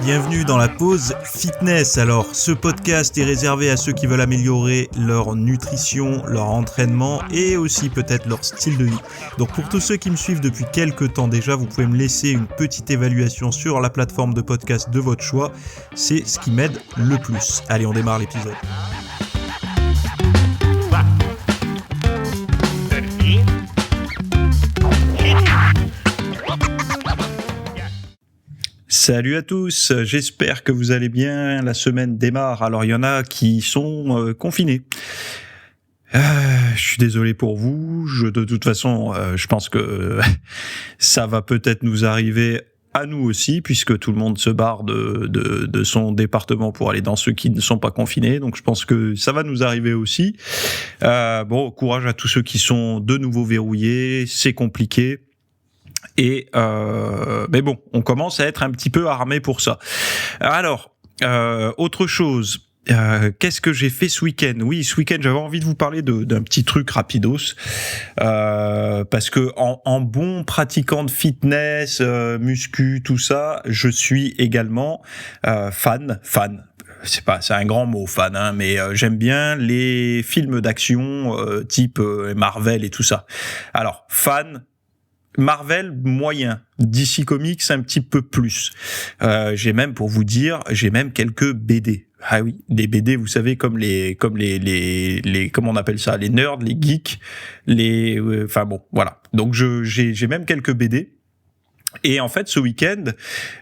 Bienvenue dans la pause fitness. Alors, ce podcast est réservé à ceux qui veulent améliorer leur nutrition, leur entraînement et aussi peut-être leur style de vie. Donc, pour tous ceux qui me suivent depuis quelques temps déjà, vous pouvez me laisser une petite évaluation sur la plateforme de podcast de votre choix. C'est ce qui m'aide le plus. Allez, on démarre l'épisode. Salut à tous, j'espère que vous allez bien, la semaine démarre. Alors il y en a qui sont confinés. Je suis désolé pour vous, de toute façon je pense que ça va peut-être nous arriver à nous aussi, puisque tout le monde se barre de son département pour aller dans ceux qui ne sont pas confinés, donc je pense que ça va nous arriver aussi. Bon, courage à tous ceux qui sont de nouveau verrouillés, c'est compliqué. Mais bon, on commence à être un petit peu armé pour ça. Alors, autre chose, qu'est-ce que j'ai fait ce week-end ? Oui, ce week-end, j'avais envie de vous parler d'un petit truc rapidos, parce que en bon pratiquant de fitness, muscu, tout ça, je suis également fan. C'est un grand mot, fan, hein, mais j'aime bien les films d'action type Marvel et tout ça. Alors, fan. Marvel moyen, DC Comics un petit peu plus. J'ai même, pour vous dire, quelques BD. Ah oui, des BD, vous savez, comme les comment on appelle ça, les nerds, les geeks, enfin bon, voilà. Donc j'ai même quelques BD. Et en fait, ce week-end,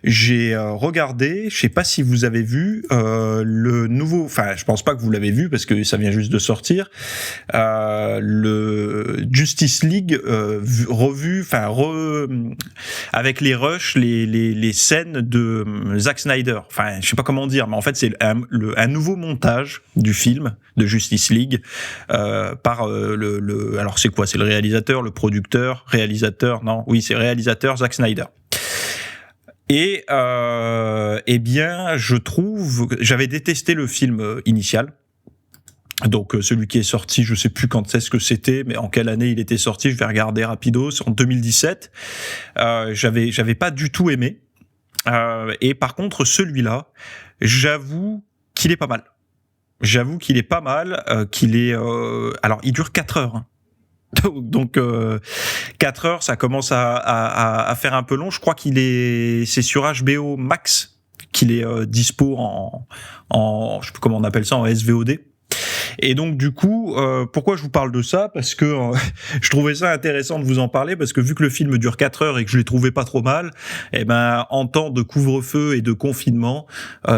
j'ai regardé, je sais pas si vous avez vu le nouveau, enfin, je pense pas que vous l'avez vu parce que ça vient juste de sortir, le Justice League revu, avec les rushs, les scènes de Zack Snyder. Enfin, je sais pas comment dire, mais en fait, c'est un nouveau montage du film de Justice League par alors c'est quoi ? C'est le réalisateur, le producteur, c'est réalisateur Zack Snyder. Et eh bien, je trouve, j'avais détesté le film initial. Donc celui qui est sorti, je sais plus quand est-ce que c'était, mais en quelle année il était sorti, je vais regarder rapidos, en 2017. J'avais pas du tout aimé. Et par contre, celui-là, j'avoue qu'il est pas mal. Alors il dure 4 heures. Hein. Donc 4 heures, ça commence à faire un peu long. Je crois c'est sur HBO Max qu'il est dispo en je sais plus comment on appelle ça, en SVOD. Et donc du coup, pourquoi je vous parle de ça ? Parce que je trouvais ça intéressant de vous en parler, parce que vu que le film dure 4 heures et que je l'ai trouvé pas trop mal, eh ben en temps de couvre-feu et de confinement,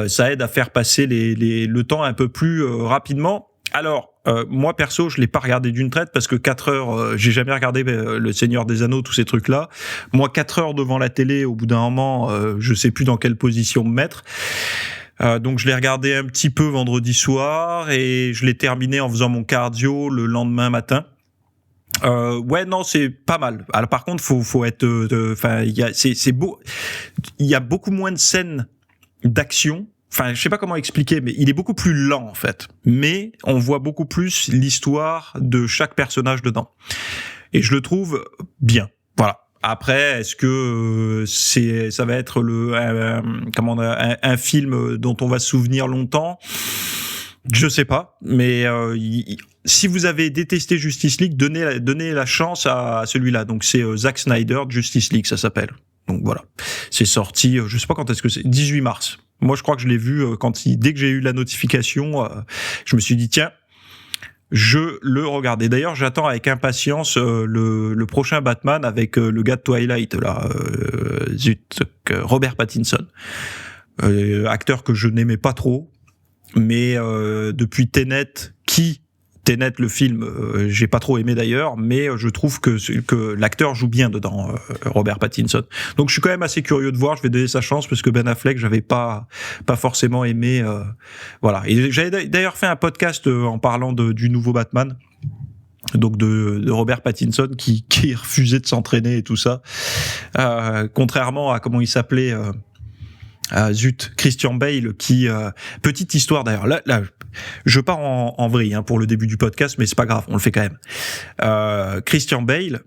ça aide à faire passer le temps un peu plus rapidement. Alors, moi perso, je l'ai pas regardé d'une traite parce que 4 heures, j'ai jamais regardé Le Seigneur des Anneaux, tous ces trucs-là. Moi, 4 heures devant la télé, au bout d'un moment, je sais plus dans quelle position me mettre. Donc je l'ai regardé un petit peu vendredi soir et je l'ai terminé en faisant mon cardio le lendemain matin. C'est pas mal. Alors par contre, faut être, c'est beau. Il y a beaucoup moins de scènes d'action. Enfin, je sais pas comment expliquer, mais il est beaucoup plus lent en fait. Mais on voit beaucoup plus l'histoire de chaque personnage dedans. Et je le trouve bien. Voilà. Après, est-ce que ça va être un film dont on va se souvenir longtemps ? Je sais pas, mais si vous avez détesté Justice League, donnez la chance à celui-là. Donc c'est Zack Snyder, Justice League, ça s'appelle. Donc voilà, c'est sorti, je sais pas quand est-ce que c'est, 18 mars. Moi, je crois que je l'ai vu dès que j'ai eu la notification, je me suis dit tiens, je le regardais. D'ailleurs, j'attends avec impatience le prochain Batman avec le gars de Twilight là, Robert Pattinson, acteur que je n'aimais pas trop, mais depuis Tenet le film, j'ai pas trop aimé d'ailleurs, mais je trouve que l'acteur joue bien dedans, Robert Pattinson. Donc je suis quand même assez curieux de voir, je vais donner sa chance parce que Ben Affleck, j'avais pas forcément aimé, voilà. Et j'avais d'ailleurs fait un podcast en parlant du nouveau Batman. Donc de Robert Pattinson qui refusait de s'entraîner et tout ça, contrairement à comment il s'appelait, Christian Bale, qui petite histoire d'ailleurs. Là, je pars en vrille pour le début du podcast, mais c'est pas grave, on le fait quand même. Christian Bale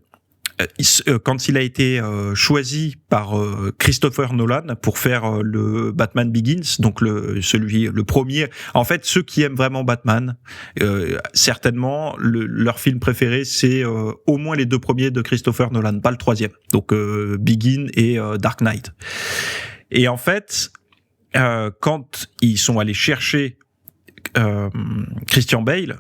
quand il a été choisi par Christopher Nolan pour faire le Batman Begins, donc le premier. En fait, ceux qui aiment vraiment Batman, certainement leur film préféré, c'est au moins les 2 premiers de Christopher Nolan, pas le 3e. Donc Begin et Dark Knight. Et en fait, quand ils sont allés chercher Christian Bale,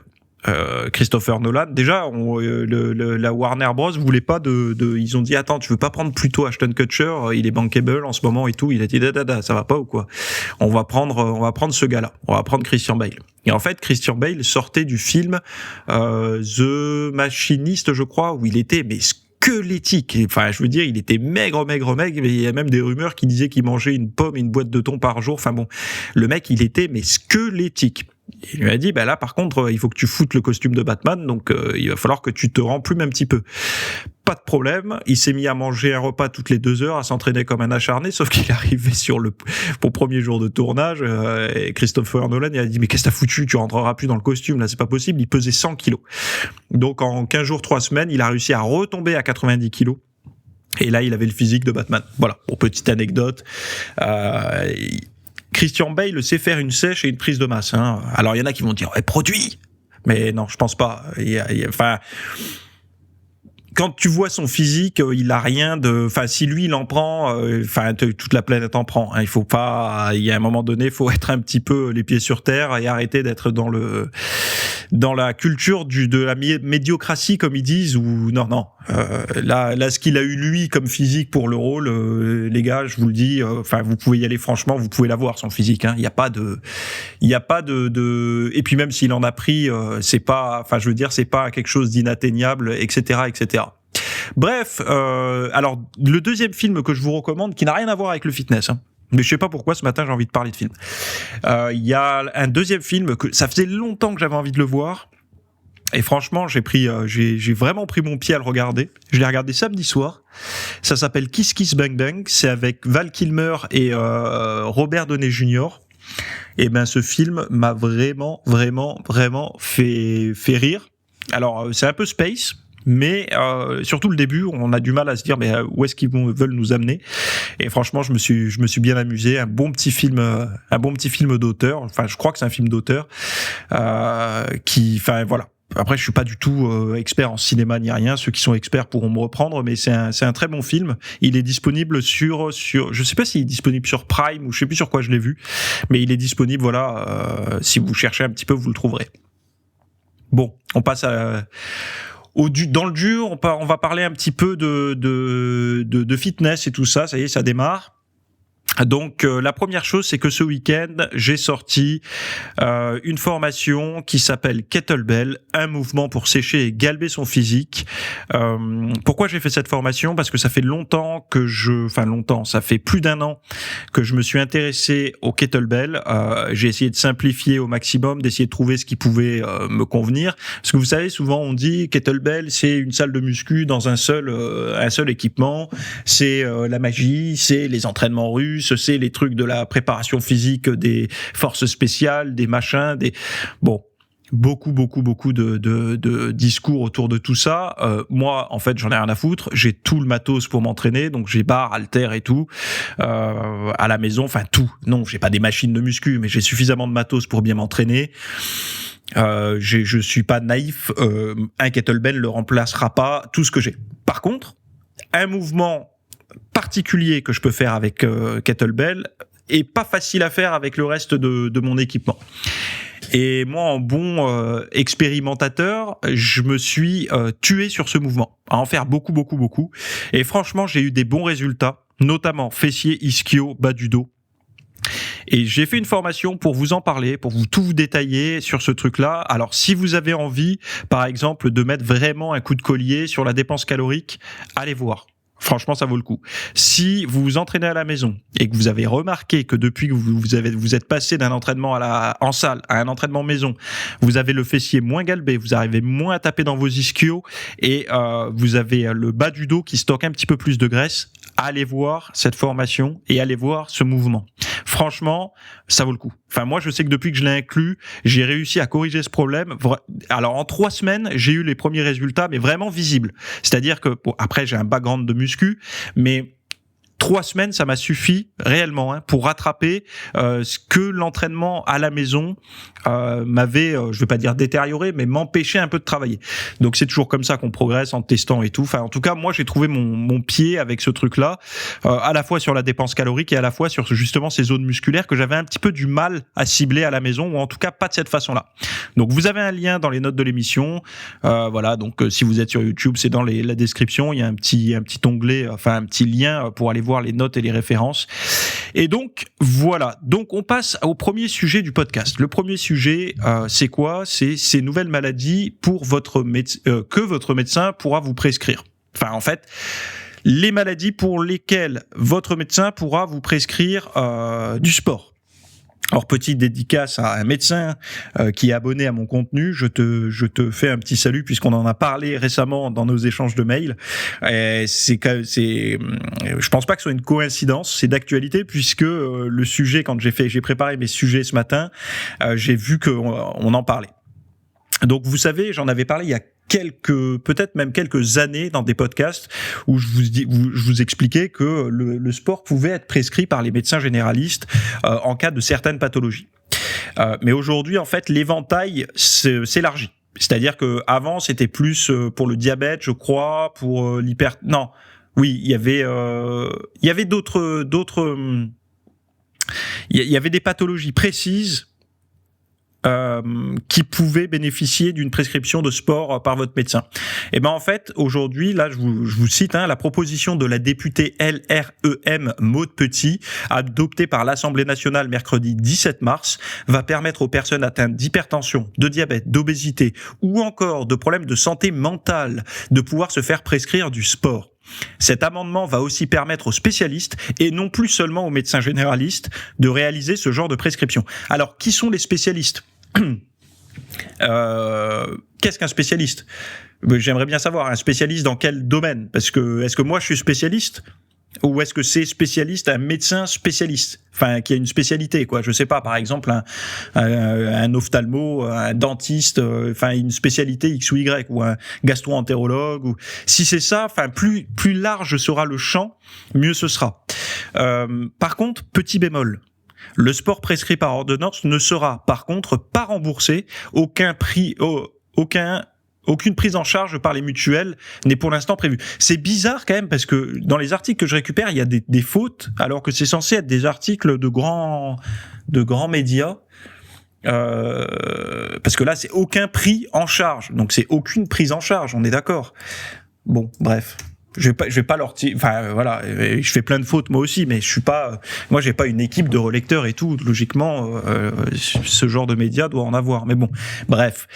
Christopher Nolan, déjà la Warner Bros voulait pas ils ont dit attends, tu veux pas prendre plutôt Ashton Kutcher, il est bankable en ce moment et tout, il a dit ça va pas ou quoi, on va prendre ce gars-là, on va prendre Christian Bale. Et en fait Christian Bale sortait du film The Machinist, je crois, où il était squelettique. Enfin, je veux dire, il était maigre, mais il y a même des rumeurs qui disaient qu'il mangeait une pomme et une boîte de thon par jour. Enfin bon, le mec, il était squelettique. Il lui a dit, là, par contre, il faut que tu foutes le costume de Batman, donc il va falloir que tu te remplumes un petit peu. Pas de problème, il s'est mis à manger un repas toutes les 2 heures, à s'entraîner comme un acharné, sauf qu'il est arrivé pour premier jour de tournage, et Christopher Nolan, il a dit, mais qu'est-ce que t'as foutu, tu rentreras plus dans le costume, là, c'est pas possible, il pesait 100 kilos. Donc, en 15 jours, 3 semaines, il a réussi à retomber à 90 kilos. Et là, il avait le physique de Batman. Voilà, pour petite anecdote. Christian Bale sait faire une sèche et une prise de masse. Hein. Alors, il y en a qui vont dire, produit. Mais non, je pense pas. Quand tu vois son physique, il a rien de. Enfin, si lui il en prend, toute la planète en prend. Hein. Il faut pas. Il y a un moment donné, il faut être un petit peu les pieds sur terre et arrêter d'être dans la culture de la médiocratie, comme ils disent. Ou non. Là, ce qu'il a eu lui comme physique pour le rôle, les gars, je vous le dis. Vous pouvez y aller franchement, vous pouvez l'avoir son physique. Hein. Il y a pas de. Et puis même s'il en a pris, c'est pas. Enfin, je veux dire, c'est pas quelque chose d'inatteignable, etc. Bref, alors le deuxième film que je vous recommande, qui n'a rien à voir avec le fitness, hein, mais je sais pas pourquoi ce matin j'ai envie de parler de film. Il y a un deuxième film que ça faisait longtemps que j'avais envie de le voir, et franchement j'ai vraiment pris mon pied à le regarder. Je l'ai regardé samedi soir. Ça s'appelle Kiss Kiss Bang Bang. C'est avec Val Kilmer et Robert Downey Jr. Et ce film m'a vraiment fait rire. Alors c'est un peu space. Mais surtout le début, on a du mal à se dire où est-ce qu'ils veulent nous amener. Et franchement, je me suis bien amusé. Un bon petit film d'auteur. Enfin, je crois que c'est un film d'auteur voilà. Après, je suis pas du tout expert en cinéma ni rien. Ceux qui sont experts pourront me reprendre, mais c'est un très bon film. Il est disponible sur, je sais pas s'il est disponible sur Prime ou je sais plus sur quoi je l'ai vu, mais il est disponible. Voilà, si vous cherchez un petit peu, vous le trouverez. Bon, on passe dans le dur, on va parler un petit peu de fitness et tout ça. Ça y est, ça démarre. Donc la première chose, c'est que ce week-end, j'ai sorti une formation qui s'appelle Kettlebell, un mouvement pour sécher et galber son physique. Pourquoi j'ai fait cette formation ? Parce que ça fait ça fait plus d'1 an que je me suis intéressé au kettlebell. J'ai essayé de simplifier au maximum, d'essayer de trouver ce qui pouvait me convenir. Parce que vous savez, souvent on dit kettlebell, c'est une salle de muscu dans un seul équipement. C'est la magie, c'est les entraînements russes, c'est les trucs de la préparation physique, des forces spéciales, des machins, beaucoup de discours autour de tout ça. Moi, en fait, j'en ai rien à foutre. J'ai tout le matos pour m'entraîner, donc j'ai barre, haltères et tout à la maison. Enfin, tout. Non, j'ai pas des machines de muscu, mais j'ai suffisamment de matos pour bien m'entraîner. Je suis pas naïf. Un kettlebell ne remplacera pas tout ce que j'ai. Par contre, un mouvement particulier que je peux faire avec kettlebell est pas facile à faire avec le reste de mon équipement. Et moi, en bon expérimentateur, je me suis tué sur ce mouvement, à en faire beaucoup. Et franchement, j'ai eu des bons résultats, notamment fessier, ischio, bas du dos. Et j'ai fait une formation pour vous en parler, pour tout vous détailler sur ce truc-là. Alors, si vous avez envie, par exemple, de mettre vraiment un coup de collier sur la dépense calorique, allez voir. Franchement, ça vaut le coup. Si vous vous entraînez à la maison et que vous avez remarqué que depuis que vous êtes passé d'un entraînement en salle à un entraînement maison, vous avez le fessier moins galbé, vous arrivez moins à taper dans vos ischios et vous avez le bas du dos qui stocke un petit peu plus de graisse, allez voir cette formation et allez voir ce mouvement. Franchement, ça vaut le coup. Enfin, moi, je sais que depuis que je l'ai inclus, j'ai réussi à corriger ce problème. Alors, en 3 semaines, j'ai eu les premiers résultats, mais vraiment visibles. C'est-à-dire que, bon, après, j'ai un background de muscu, mais 3 semaines, ça m'a suffi réellement pour rattraper ce que l'entraînement à la maison m'avait, je vais pas dire détérioré, mais m'empêchait un peu de travailler. Donc c'est toujours comme ça qu'on progresse en testant et tout. Enfin, en tout cas, moi j'ai trouvé mon pied avec ce truc-là, à la fois sur la dépense calorique et à la fois sur justement ces zones musculaires que j'avais un petit peu du mal à cibler à la maison, ou en tout cas pas de cette façon-là. Donc vous avez un lien dans les notes de l'émission. Voilà. Donc si vous êtes sur YouTube, c'est dans la description. Il y a un petit onglet, enfin un petit lien pour aller voir les notes et les références. Et donc, voilà. Donc, on passe au premier sujet du podcast. Le premier sujet, c'est quoi ? C'est ces nouvelles maladies que votre médecin pourra vous prescrire. Enfin, en fait, les maladies pour lesquelles votre médecin pourra vous prescrire du sport. Alors, petite dédicace à un médecin qui est abonné à mon contenu. Je te fais un petit salut puisqu'on en a parlé récemment dans nos échanges de mails. Et je pense pas que ce soit une coïncidence, c'est d'actualité puisque le sujet, quand j'ai préparé mes sujets ce matin, j'ai vu qu'on en parlait. Donc, vous savez, j'en avais parlé il y a peut-être même quelques années dans des podcasts où je vous expliquais que le sport pouvait être prescrit par les médecins généralistes en cas de certaines pathologies. Mais aujourd'hui, en fait, l'éventail s'élargit. C'est-à-dire que avant, c'était plus pour le diabète, je crois, pour Non, oui, il y avait d'autres. Il y avait des pathologies précises. Qui pouvaient bénéficier d'une prescription de sport par votre médecin. Et ben en fait, aujourd'hui, là, je vous cite la proposition de la députée LREM Maude Petit, adoptée par l'Assemblée nationale mercredi 17 mars, va permettre aux personnes atteintes d'hypertension, de diabète, d'obésité ou encore de problèmes de santé mentale de pouvoir se faire prescrire du sport. Cet amendement va aussi permettre aux spécialistes, et non plus seulement aux médecins généralistes, de réaliser ce genre de prescription. Alors, qui sont les spécialistes ? Qu'est-ce qu'un spécialiste ? J'aimerais bien savoir, un spécialiste dans quel domaine ? Parce que, est-ce que moi je suis spécialiste ? Ou est-ce que c'est spécialiste, un médecin spécialiste, enfin qui a une spécialité, quoi. Je sais pas, par exemple un ophtalmo, un dentiste, enfin une spécialité X ou Y, ou un gastro-entérologue. Ou si c'est ça, enfin plus large sera le champ, mieux ce sera. Par contre, petit bémol. Le sport prescrit par ordonnance ne sera, par contre, pas remboursé. Aucune prise en charge par les mutuelles n'est pour l'instant prévue. C'est bizarre quand même parce que dans les articles que je récupère, il y a des fautes alors que c'est censé être des articles de grands médias. Parce que là, c'est aucun prix en charge. Donc c'est aucune prise en charge, on est d'accord. Bon, bref. Je vais pas leur enfin voilà, je fais plein de fautes moi aussi, mais moi j'ai pas une équipe de relecteurs et tout. Logiquement, ce genre de médias doit en avoir. Mais bon, bref.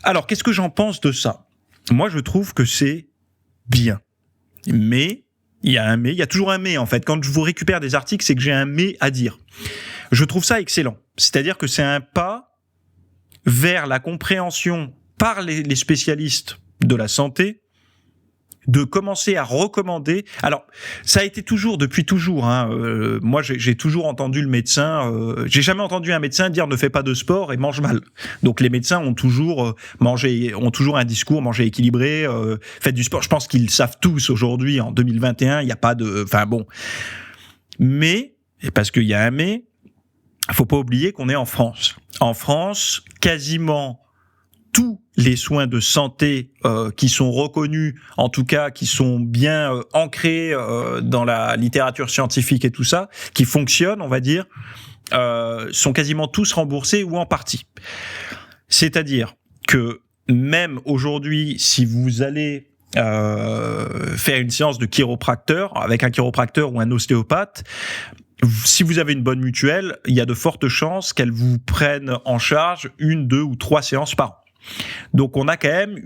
Alors qu'est-ce que j'en pense de ça ? Moi je trouve que c'est bien, mais il y a toujours un mais en fait. Quand je vous récupère des articles, c'est que j'ai un mais à dire. Je trouve ça excellent. C'est-à-dire que c'est un pas vers la compréhension par les spécialistes de la santé de commencer à recommander. Alors, ça a été depuis toujours. Moi, j'ai toujours entendu le médecin. J'ai jamais entendu un médecin dire ne fais pas de sport et mange mal. Donc, les médecins ont toujours un discours mangez équilibré, faites du sport. Je pense qu'ils savent tous aujourd'hui en 2021. Il n'y a pas de. Enfin bon. Mais et parce qu'il y a un mais, faut pas oublier qu'on est en France. En France, quasiment tous les soins de santé qui sont reconnus, en tout cas qui sont bien ancrés dans la littérature scientifique et tout ça, qui fonctionnent, on va dire, sont quasiment tous remboursés ou en partie. C'est-à-dire que même aujourd'hui, si vous allez faire une séance de chiropracteur avec un chiropracteur ou un ostéopathe, si vous avez une bonne mutuelle, il y a de fortes chances qu'elle vous prenne en charge 1, 2 ou 3 séances par an. Donc on a quand même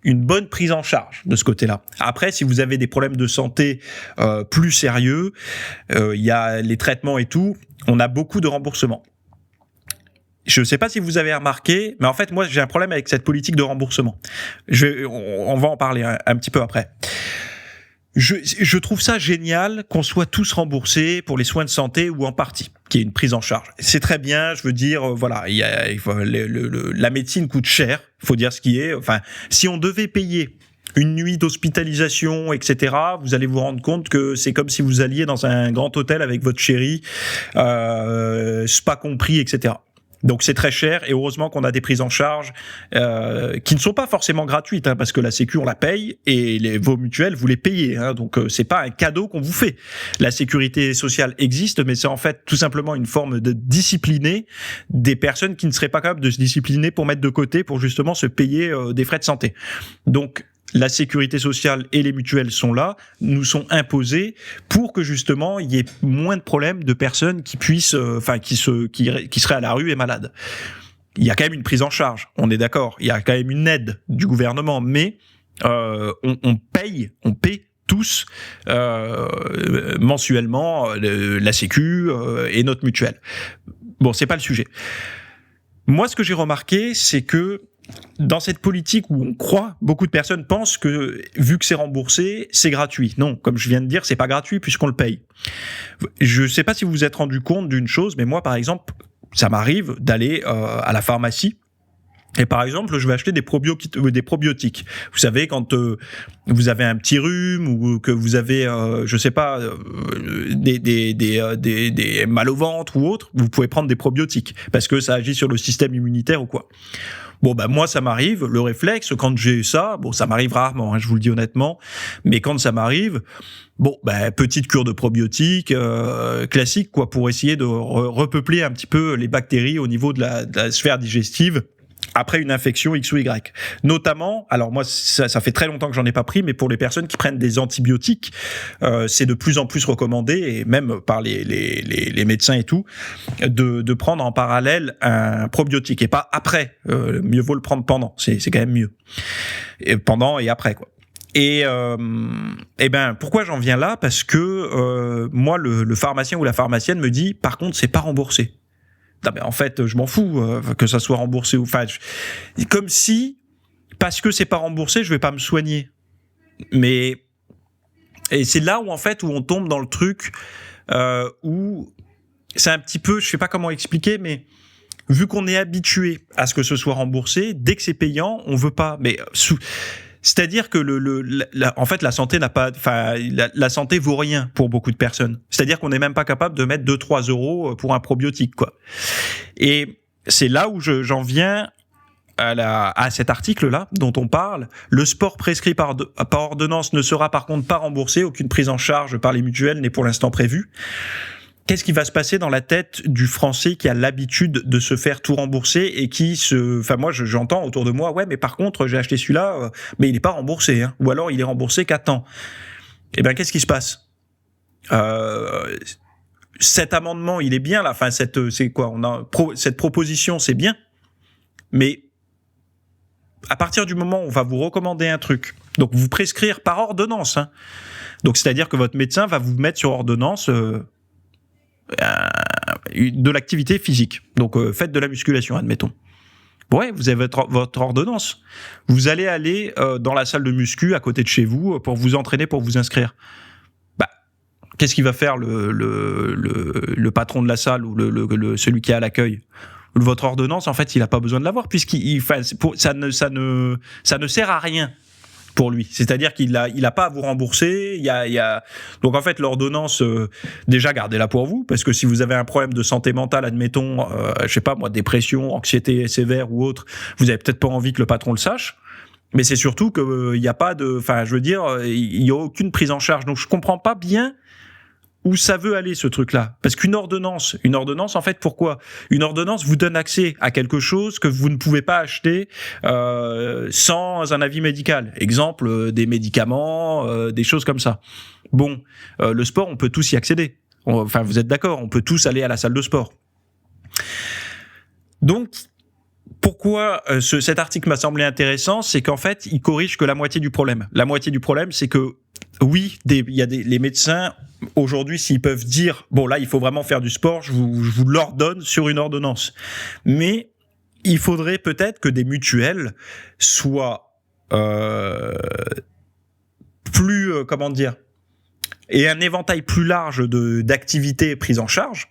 une bonne prise en charge de ce côté-là. Après, si vous avez des problèmes de santé plus sérieux, il y a les traitements et tout, on a beaucoup de remboursements. Je ne sais pas si vous avez remarqué, mais en fait, moi, j'ai un problème avec cette politique de remboursement. On va en parler un petit peu après. Je trouve ça génial qu'on soit tous remboursés pour les soins de santé ou en partie, qu'il y ait une prise en charge. C'est très bien, je veux dire, voilà, la médecine coûte cher, faut dire ce qui est. Enfin, si on devait payer une nuit d'hospitalisation, etc., vous allez vous rendre compte que c'est comme si vous alliez dans un grand hôtel avec votre chérie, spa compris, etc. Donc c'est très cher et heureusement qu'on a des prises en charge qui ne sont pas forcément gratuites parce que la Sécu on la paye et vos mutuelles vous les payez donc c'est pas un cadeau qu'on vous fait. La sécurité sociale existe mais c'est en fait tout simplement une forme de discipliner des personnes qui ne seraient pas capables de se discipliner pour mettre de côté pour justement se payer des frais de santé. Donc la sécurité sociale et les mutuelles sont là, nous sont imposées pour que justement il y ait moins de problèmes de personnes qui puissent, qui seraient à la rue et malades. Il y a quand même une prise en charge, on est d'accord. Il y a quand même une aide du gouvernement, mais on paie tous mensuellement la Sécu et notre mutuelle. Bon, c'est pas le sujet. Moi, ce que j'ai remarqué, c'est que dans cette politique où on croit, beaucoup de personnes pensent que, vu que c'est remboursé, c'est gratuit. Non, comme je viens de dire, c'est pas gratuit puisqu'on le paye. Je sais pas si vous vous êtes rendu compte d'une chose, mais moi, par exemple, ça m'arrive d'aller à la pharmacie. Et par exemple, je vais acheter des probiotiques. Vous savez, quand vous avez un petit rhume ou que vous avez, je sais pas, des mal au ventre ou autre, vous pouvez prendre des probiotiques parce que ça agit sur le système immunitaire ou quoi. Bon, moi, ça m'arrive, le réflexe, quand j'ai ça, ça m'arrive rarement, je vous le dis honnêtement, mais quand ça m'arrive, petite cure de probiotiques, classique, quoi, pour essayer de repeupler un petit peu les bactéries au niveau de la sphère digestive, après une infection X ou Y. Notamment, alors moi, ça fait très longtemps que j'en ai pas pris, mais pour les personnes qui prennent des antibiotiques, c'est de plus en plus recommandé, et même par les médecins et tout, de prendre en parallèle un probiotique, et pas après. Mieux vaut le prendre pendant, c'est quand même mieux. Et pendant et après, quoi. Et pourquoi j'en viens là ? Parce que moi, le pharmacien ou la pharmacienne me dit, par contre, c'est pas remboursé. Non, mais en fait, je m'en fous que ça soit remboursé ou comme si parce que c'est pas remboursé, je vais pas me soigner. Mais et c'est là où en fait où on tombe dans le truc où c'est un petit peu, je sais pas comment expliquer, mais vu qu'on est habitué à ce que ce soit remboursé, dès que c'est payant, on veut pas. Mais c'est-à-dire que en fait, la santé n'a pas, la santé vaut rien pour beaucoup de personnes. C'est-à-dire qu'on n'est même pas capable de mettre 2-3 euros pour un probiotique, quoi. Et c'est là où j'en viens à cet article-là dont on parle. Le sport prescrit par ordonnance ne sera par contre pas remboursé. Aucune prise en charge par les mutuelles n'est pour l'instant prévue. Qu'est-ce qui va se passer dans la tête du Français qui a l'habitude de se faire tout rembourser et qui moi, j'entends autour de moi, ouais, mais par contre, j'ai acheté celui-là, mais il n'est pas remboursé, ou alors il est remboursé qu'à temps. Eh bien, qu'est-ce qui se passe ? Cet amendement, il est bien, là, cette proposition, c'est bien, mais à partir du moment où on va vous recommander un truc, donc vous prescrire par ordonnance, donc c'est-à-dire que votre médecin va vous mettre sur ordonnance de l'activité physique. Donc faites de la musculation, admettons. Ouais, vous avez votre ordonnance. Vous allez aller dans la salle de muscu à côté de chez vous pour vous entraîner, pour vous inscrire. Qu'est-ce qu'il va faire le patron de la salle ou celui qui est à l'accueil ? Votre ordonnance, en fait, il n'a pas besoin de l'avoir ça ne sert à rien pour lui. C'est-à-dire qu'il a pas à vous rembourser. Donc en fait, l'ordonnance, déjà gardez-la pour vous, parce que si vous avez un problème de santé mentale, admettons, je sais pas moi, dépression, anxiété sévère ou autre, vous avez peut-être pas envie que le patron le sache. Mais c'est surtout que il y a pas de, il y a aucune prise en charge. Donc je comprends pas bien où ça veut aller, ce truc-là. Parce qu'une ordonnance, en fait, pourquoi ? Une ordonnance vous donne accès à quelque chose que vous ne pouvez pas acheter sans un avis médical. Exemple, des médicaments, des choses comme ça. Bon, le sport, on peut tous y accéder. Vous êtes d'accord, on peut tous aller à la salle de sport. Donc, pourquoi cet article m'a semblé intéressant ? C'est qu'en fait, il corrige que la moitié du problème. La moitié du problème, c'est que oui, les médecins, aujourd'hui, s'ils peuvent dire, bon là, il faut vraiment faire du sport, je vous l'ordonne sur une ordonnance. Mais il faudrait peut-être que des mutuelles soient plus, et un éventail plus large d'activités prises en charge.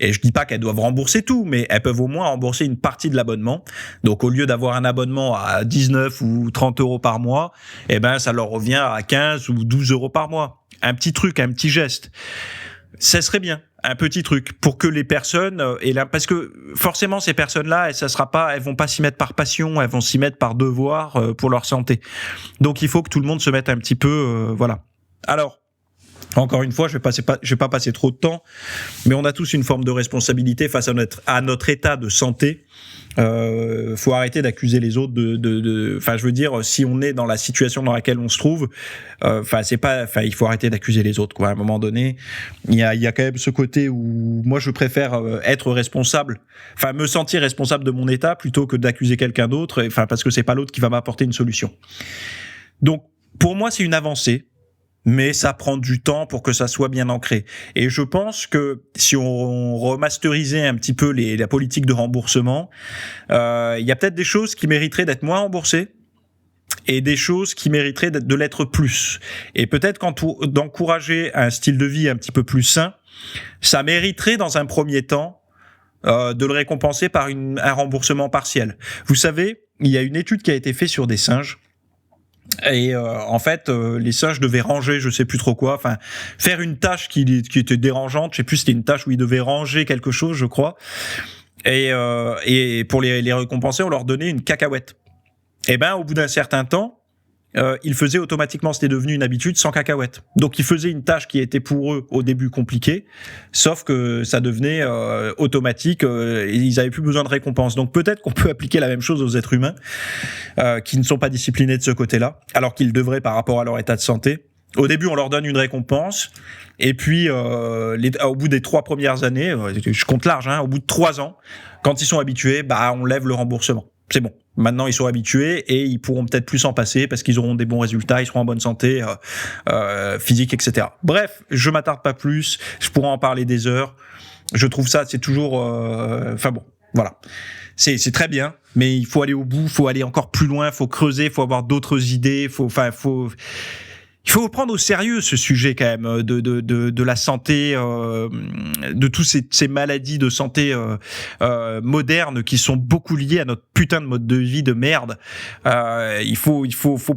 Et je dis pas qu'elles doivent rembourser tout, mais elles peuvent au moins rembourser une partie de l'abonnement. Donc au lieu d'avoir un abonnement à 19 ou 30 euros par mois, eh ben ça leur revient à 15 ou 12 euros par mois. Un petit truc, un petit geste. Ça serait bien. Un petit truc pour que les personnes parce que forcément ces personnes-là, elles vont pas s'y mettre par passion, elles vont s'y mettre par devoir pour leur santé. Donc il faut que tout le monde se mette un petit peu, voilà. Alors encore une fois, je vais pas passer trop de temps, mais on a tous une forme de responsabilité face à notre état de santé. Faut arrêter d'accuser les autres enfin, je veux dire, si on est dans la situation dans laquelle on se trouve, il faut arrêter d'accuser les autres, quoi. À un moment donné, il y a quand même ce côté où moi je préfère être responsable, enfin me sentir responsable de mon état plutôt que d'accuser quelqu'un d'autre, enfin parce que c'est pas l'autre qui va m'apporter une solution. Donc pour moi c'est une avancée. Mais ça prend du temps pour que ça soit bien ancré. Et je pense que si on remasterisait un petit peu la politique de remboursement, il y a peut-être des choses qui mériteraient d'être moins remboursées et des choses qui mériteraient de l'être plus. Et peut-être d'encourager un style de vie un petit peu plus sain, ça mériterait dans un premier temps de le récompenser par un remboursement partiel. Vous savez, il y a une étude qui a été faite sur des singes. Et en fait, les singes devaient ranger, je sais plus trop quoi, enfin faire une tâche qui était dérangeante. Je sais plus, c'était une tâche où ils devaient ranger quelque chose, je crois. Et pour les récompenser, on leur donnait une cacahuète. Et ben, au bout d'un certain temps, ils faisaient automatiquement, c'était devenu une habitude, sans cacahuètes. Donc ils faisaient une tâche qui était pour eux au début compliquée, sauf que ça devenait automatique, et ils avaient plus besoin de récompense. Donc peut-être qu'on peut appliquer la même chose aux êtres humains qui ne sont pas disciplinés de ce côté-là, alors qu'ils devraient par rapport à leur état de santé. Au début, on leur donne une récompense, et puis au bout des 3 premières années, je compte large, au bout de 3 ans, quand ils sont habitués, on lève le remboursement. C'est bon. Maintenant, ils sont habitués et ils pourront peut-être plus s'en passer parce qu'ils auront des bons résultats, ils seront en bonne santé physique, etc. Bref, je m'attarde pas plus. Je pourrais en parler des heures. Je trouve ça, c'est toujours... voilà. C'est très bien, mais il faut aller au bout, il faut aller encore plus loin, il faut creuser, il faut avoir d'autres idées, il faut prendre au sérieux ce sujet quand même de la santé, de tous ces maladies de santé modernes qui sont beaucoup liées à notre putain de mode de vie de merde. Il faut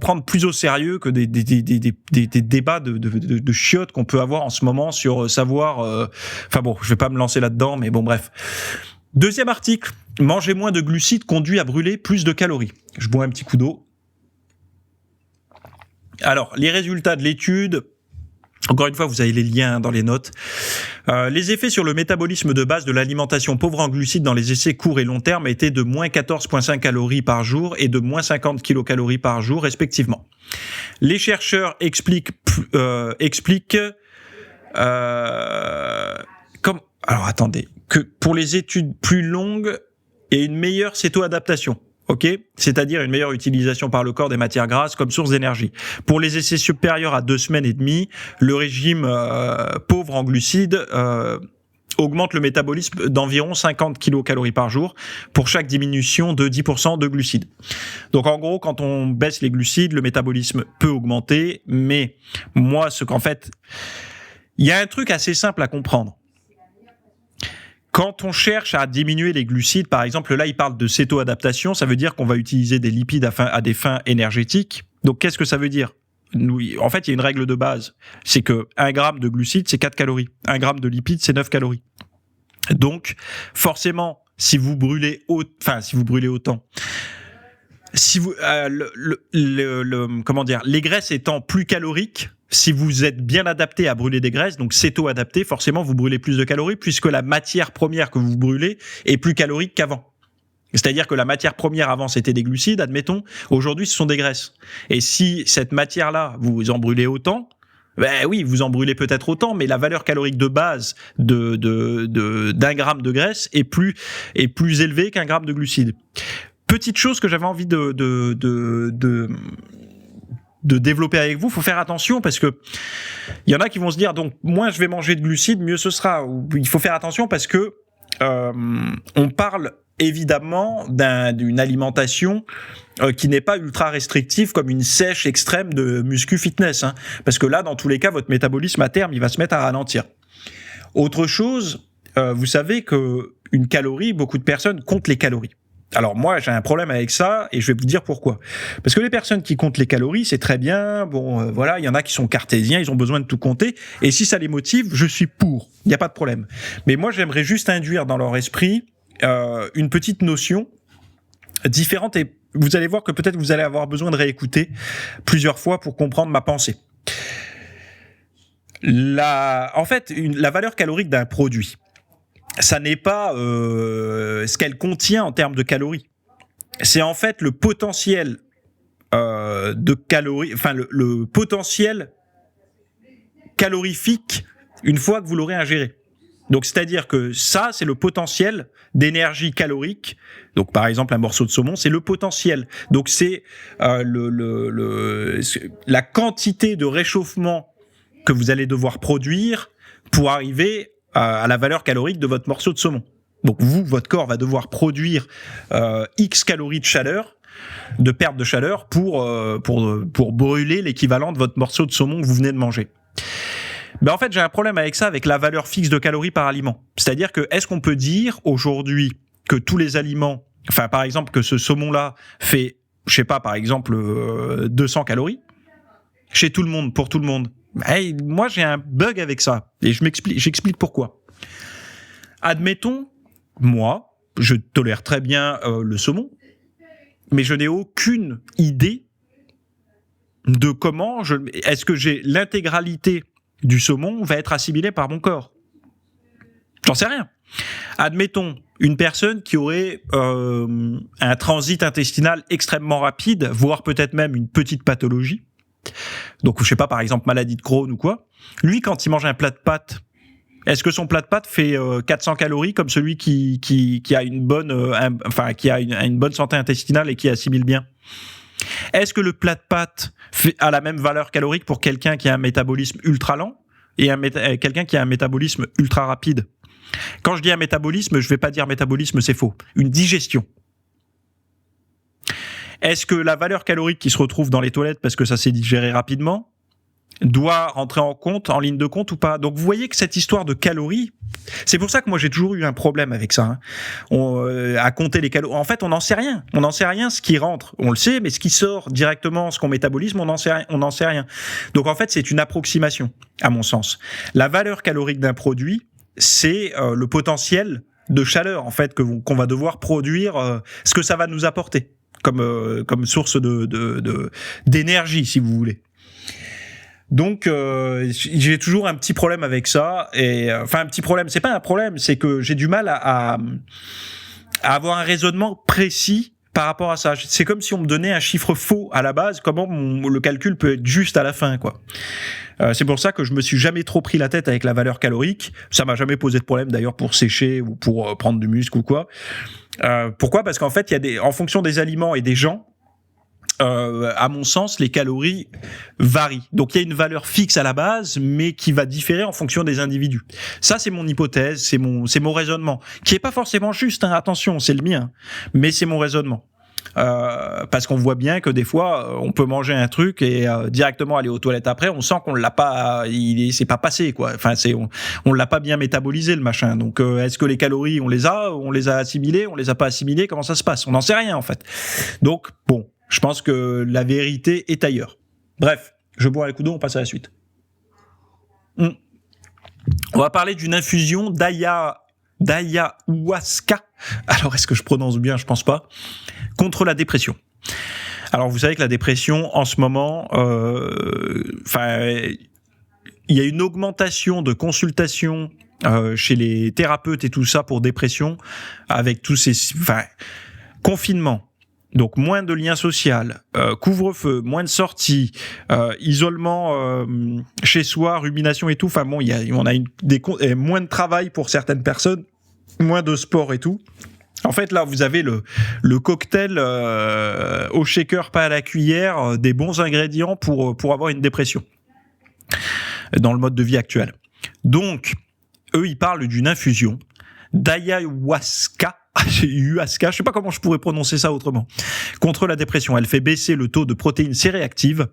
prendre plus au sérieux que des débats de chiottes qu'on peut avoir en ce moment sur savoir. Je vais pas me lancer là-dedans, mais bon, bref. Deuxième article, manger moins de glucides conduit à brûler plus de calories. Je bois un petit coup d'eau. Alors, les résultats de l'étude, encore une fois, vous avez les liens dans les notes. Les effets sur le métabolisme de base de l'alimentation pauvre en glucides dans les essais courts et long terme étaient de moins 14,5 calories par jour et de moins 50 kilocalories par jour, respectivement. Les chercheurs expliquent que pour les études plus longues, il y a une meilleure cétoadaptation. Ok, c'est-à-dire une meilleure utilisation par le corps des matières grasses comme source d'énergie. Pour les essais supérieurs à 2 semaines et demie, le régime pauvre en glucides augmente le métabolisme d'environ 50 kilocalories par jour pour chaque diminution de 10% de glucides. Donc en gros, quand on baisse les glucides, le métabolisme peut augmenter, mais il y a un truc assez simple à comprendre. Quand on cherche à diminuer les glucides, par exemple, là, il parle de cétoadaptation, ça veut dire qu'on va utiliser des lipides à des fins énergétiques. Donc, qu'est-ce que ça veut dire ? En fait, il y a une règle de base. C'est que 1 gramme de glucides, c'est 4 calories. 1 gramme de lipides, c'est 9 calories. Donc, forcément, si vous brûlez autant, les graisses étant plus caloriques, si vous êtes bien adapté à brûler des graisses, donc céto-adapté, forcément vous brûlez plus de calories puisque la matière première que vous brûlez est plus calorique qu'avant. C'est-à-dire que la matière première avant c'était des glucides, admettons, aujourd'hui ce sont des graisses. Et si cette matière-là, vous en brûlez autant, oui, vous en brûlez peut-être autant, mais la valeur calorique de base d'un gramme de graisse est plus élevée qu'un gramme de glucides. Petite chose que j'avais envie de développer avec vous, faut faire attention parce que il y en a qui vont se dire donc moins je vais manger de glucides, mieux ce sera. Il faut faire attention parce que on parle évidemment d'une alimentation qui n'est pas ultra restrictive comme une sèche extrême de muscu fitness, hein, parce que là, dans tous les cas, votre métabolisme à terme, il va se mettre à ralentir. Autre chose, vous savez que une calorie, beaucoup de personnes comptent les calories. Alors moi, j'ai un problème avec ça et je vais vous dire pourquoi. Parce que les personnes qui comptent les calories, c'est très bien. Bon, voilà, il y en a qui sont cartésiens, ils ont besoin de tout compter. Et si ça les motive, je suis pour. Il n'y a pas de problème. Mais moi, j'aimerais juste induire dans leur esprit une petite notion différente et vous allez voir que peut-être vous allez avoir besoin de réécouter plusieurs fois pour comprendre ma pensée. En fait, la valeur calorique d'un produit, ça n'est pas ce qu'elle contient en termes de calories. C'est en fait le potentiel de calories, enfin le potentiel calorifique une fois que vous l'aurez ingéré. Donc c'est-à-dire que ça, c'est le potentiel d'énergie calorique. Donc par exemple un morceau de saumon, c'est le potentiel. Donc c'est la quantité de réchauffement que vous allez devoir produire pour arriver à la valeur calorique de votre morceau de saumon. Donc votre corps va devoir produire X calories de chaleur, de perte de chaleur pour brûler l'équivalent de votre morceau de saumon que vous venez de manger. Ben en fait, j'ai un problème avec ça, avec la valeur fixe de calories par aliment. C'est-à-dire que est-ce qu'on peut dire aujourd'hui que tous les aliments, enfin par exemple que ce saumon-là fait, je sais pas, par exemple 200 calories chez tout le monde, pour tout le monde. Hey, moi, j'ai un bug avec ça et j'explique pourquoi. Admettons, moi, je tolère très bien le saumon, mais je n'ai aucune idée de comment est-ce que j'ai l'intégralité du saumon va être assimilée par mon corps. J'en sais rien. Admettons une personne qui aurait un transit intestinal extrêmement rapide, voire peut-être même une petite pathologie. Donc, je sais pas, par exemple, maladie de Crohn ou quoi. Lui, quand il mange un plat de pâtes, est-ce que son plat de pâtes fait 400 calories comme celui qui a une bonne, qui a une bonne santé intestinale et qui assimile bien? Est-ce que le plat de pâtes a la même valeur calorique pour quelqu'un qui a un métabolisme ultra lent et quelqu'un qui a un métabolisme ultra rapide? Quand je dis un métabolisme, je vais pas dire métabolisme, c'est faux. Une digestion. Est-ce que la valeur calorique qui se retrouve dans les toilettes parce que ça s'est digéré rapidement doit rentrer en ligne de compte ou pas? Donc vous voyez que cette histoire de calories, c'est pour ça que moi j'ai toujours eu un problème avec ça, hein. À compter les calories. En fait, on n'en sait rien. On n'en sait rien ce qui rentre, on le sait, mais ce qui sort directement, ce qu'on métabolise, on n'en sait rien. Donc en fait, c'est une approximation, à mon sens. La valeur calorique d'un produit, c'est le potentiel de chaleur en fait qu'on va devoir produire, ce que ça va nous apporter comme source d'énergie, si vous voulez. Donc j'ai toujours un petit problème avec ça, et enfin un petit problème, c'est pas un problème, c'est que j'ai du mal à avoir un raisonnement précis par rapport à ça. C'est comme si on me donnait un chiffre faux à la base, comment le calcul peut être juste à la fin, quoi. C'est pour ça que je me suis jamais trop pris la tête avec la valeur calorique. Ça m'a jamais posé de problème d'ailleurs pour sécher ou pour prendre du muscle ou quoi. Pourquoi ? Parce qu'en fait, en fonction des aliments et des gens, à mon sens, les calories varient. Donc il y a une valeur fixe à la base, mais qui va différer en fonction des individus. Ça, c'est mon hypothèse, c'est mon raisonnement, qui est pas forcément juste, hein, attention, c'est le mien, mais c'est mon raisonnement. Parce qu'on voit bien que des fois, on peut manger un truc et directement aller aux toilettes après, on sent qu'on l'a pas, c'est pas passé, quoi. Enfin, on l'a pas bien métabolisé, le machin. Donc, est-ce que les calories, on les a assimilées, on les a pas assimilées, comment ça se passe? On n'en sait rien, en fait. Donc, bon. Je pense que la vérité est ailleurs. Bref, je bois un coup d'eau, on passe à la suite. On va parler d'une infusion d'ayahuasca. Alors, est-ce que je prononce bien? Je pense pas. Contre la dépression. Alors, vous savez que la dépression, en ce moment, il y a une augmentation de consultations chez les thérapeutes et tout ça pour dépression, avec tous ces... confinement. Donc moins de liens sociaux, couvre-feu, moins de sorties, isolement chez soi, rumination et tout. Enfin bon, on a moins de travail pour certaines personnes, moins de sport et tout. En fait, là, vous avez le cocktail au shaker, pas à la cuillère, des bons ingrédients pour avoir une dépression dans le mode de vie actuel. Donc, eux, ils parlent d'une infusion d'ayahuasca. ayahuasca, je sais pas comment je pourrais prononcer ça autrement, contre la dépression. Elle fait baisser le taux de protéines C-réactives,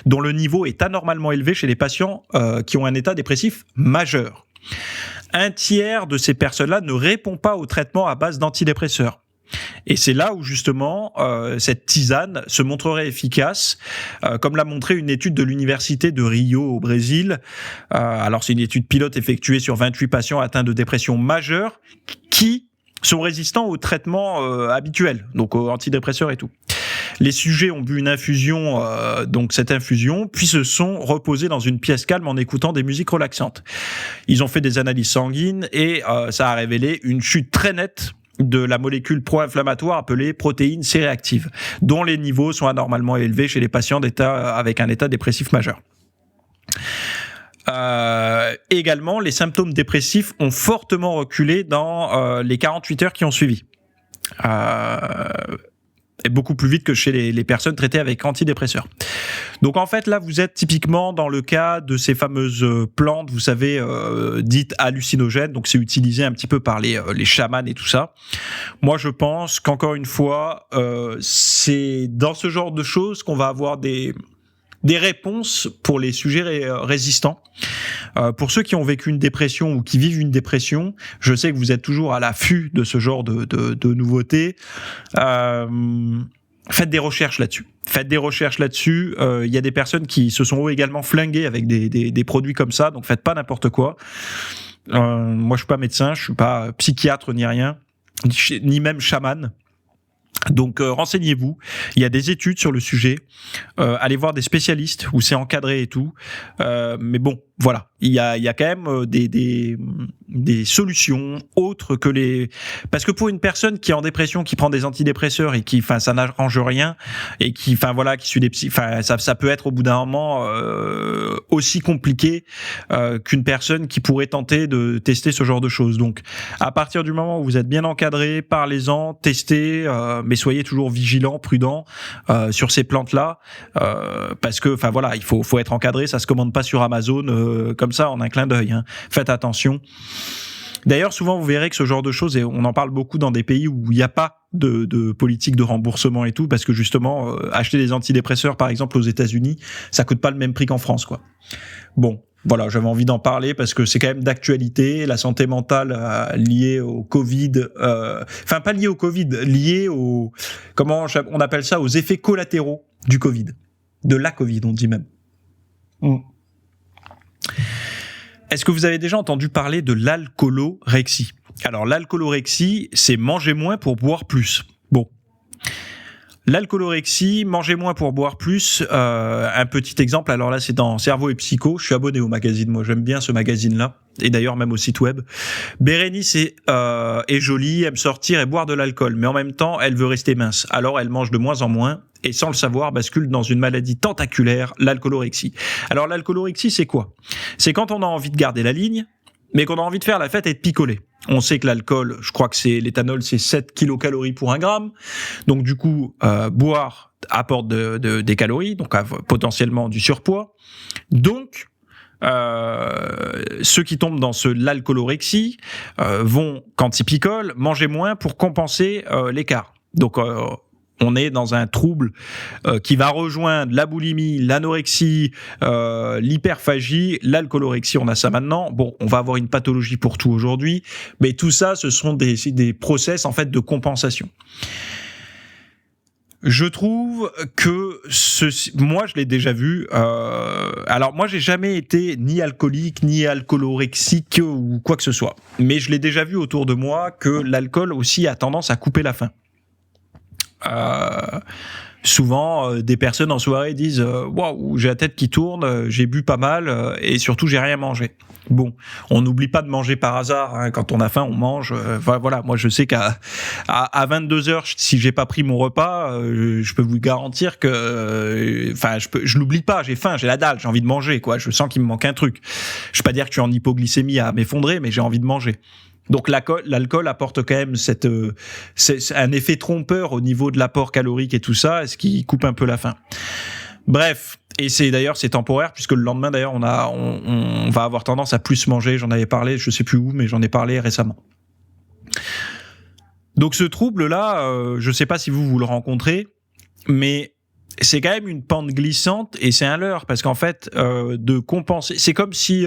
dont le niveau est anormalement élevé chez les patients qui ont un état dépressif majeur. Un tiers de ces personnes-là ne répond pas au traitement à base d'antidépresseurs. Et c'est là où justement cette tisane se montrerait efficace, comme l'a montré une étude de l'université de Rio au Brésil. Alors c'est une étude pilote effectuée sur 28 patients atteints de dépression majeure qui sont résistants aux traitements habituels, donc aux antidépresseurs et tout. Les sujets ont bu une infusion, donc cette infusion, puis se sont reposés dans une pièce calme en écoutant des musiques relaxantes. Ils ont fait des analyses sanguines et ça a révélé une chute très nette de la molécule pro-inflammatoire appelée protéine C-réactive, dont les niveaux sont anormalement élevés chez les patients avec un état dépressif majeur. Également, les symptômes dépressifs ont fortement reculé dans les 48 heures qui ont suivi. Et beaucoup plus vite que chez les personnes traitées avec antidépresseurs. Donc en fait, là, vous êtes typiquement dans le cas de ces fameuses plantes, vous savez, dites hallucinogènes. Donc c'est utilisé un petit peu par les chamans et tout ça. Moi, je pense qu'encore une fois, c'est dans ce genre de choses qu'on va avoir des réponses pour les sujets résistants. Pour ceux qui ont vécu une dépression ou qui vivent une dépression, je sais que vous êtes toujours à l'affût de ce genre de nouveautés. Faites des recherches là-dessus. Il y a des personnes qui se sont également flinguées avec des produits comme ça, donc faites pas n'importe quoi. Moi, je suis pas médecin, je suis pas psychiatre ni rien, ni même chaman. Donc renseignez-vous, il y a des études sur le sujet, allez voir des spécialistes où c'est encadré et tout, mais bon, voilà, il y a quand même des solutions autres que les... Parce que pour une personne qui est en dépression, qui prend des antidépresseurs et qui, enfin, ça n'arrange rien, et qui, enfin voilà, qui suit des ça peut être au bout d'un moment aussi compliqué qu'une personne qui pourrait tenter de tester ce genre de choses. Donc, à partir du moment où vous êtes bien encadré, parlez-en, testez, mais soyez toujours vigilant, prudent sur ces plantes-là, parce que, enfin voilà, il faut être encadré, ça se commande pas sur Amazon comme ça en un clin d'œil. Hein. Faites attention. D'ailleurs, souvent, vous verrez que ce genre de choses, et on en parle beaucoup dans des pays où il n'y a pas de politique de remboursement et tout, parce que justement, acheter des antidépresseurs, par exemple, aux États-Unis, ça coûte pas le même prix qu'en France, quoi. Bon. Voilà, j'avais envie d'en parler parce que c'est quand même d'actualité, la santé mentale liée au Covid, enfin pas liée au Covid, liée au, comment on appelle ça, aux effets collatéraux du Covid, de la Covid, on dit même. Est-ce que vous avez déjà entendu parler de l'alcoolorexie ? Alors l'alcoolorexie, c'est manger moins pour boire plus. Bon. L'alcoolorexie, manger moins pour boire plus, un petit exemple, alors là c'est dans Cerveau et Psycho, je suis abonné au magazine, moi j'aime bien ce magazine-là, et d'ailleurs même au site web. Bérénice est jolie, aime sortir et boire de l'alcool, mais en même temps elle veut rester mince, alors elle mange de moins en moins, et sans le savoir bascule dans une maladie tentaculaire, l'alcoolorexie. Alors l'alcoolorexie c'est quoi ? C'est quand on a envie de garder la ligne, mais qu'on a envie de faire la fête et de picoler. On sait que l'alcool, je crois que l'éthanol, c'est 7 kilocalories pour 1 gramme. Donc du coup, boire apporte des calories, donc potentiellement du surpoids. Donc, ceux qui tombent dans l'alcoolorexie vont, quand ils picolent, manger moins pour compenser l'écart. Donc, on est dans un trouble qui va rejoindre la boulimie, l'anorexie, l'hyperphagie, l'alcoolorexie, on a ça maintenant. Bon, on va avoir une pathologie pour tout aujourd'hui, mais tout ça, ce sont des process en fait de compensation. Je trouve que moi je l'ai déjà vu. Alors moi j'ai jamais été ni alcoolique ni alcoolorexique ou quoi que ce soit, mais je l'ai déjà vu autour de moi que l'alcool aussi a tendance à couper la faim. Souvent, des personnes en soirée disent waouh, j'ai la tête qui tourne, j'ai bu pas mal et surtout j'ai rien mangé. Bon, on n'oublie pas de manger par hasard. Hein, quand on a faim, on mange. Voilà, moi je sais qu'à 22h, si j'ai pas pris mon repas, je peux vous garantir que, je l'oublie pas. J'ai faim, j'ai la dalle, j'ai envie de manger. Quoi, je sens qu'il me manque un truc. Je vais pas dire que je suis en hypoglycémie à m'effondrer, mais j'ai envie de manger. Donc l'alcool apporte quand même c'est un effet trompeur au niveau de l'apport calorique et tout ça, ce qui coupe un peu la faim. Bref, et c'est temporaire puisque le lendemain d'ailleurs on va avoir tendance à plus manger. J'en avais parlé, je sais plus où, mais j'en ai parlé récemment. Donc ce trouble-là, je sais pas si vous le rencontrez, mais c'est quand même une pente glissante et c'est un leurre parce qu'en fait, de compenser, c'est comme si,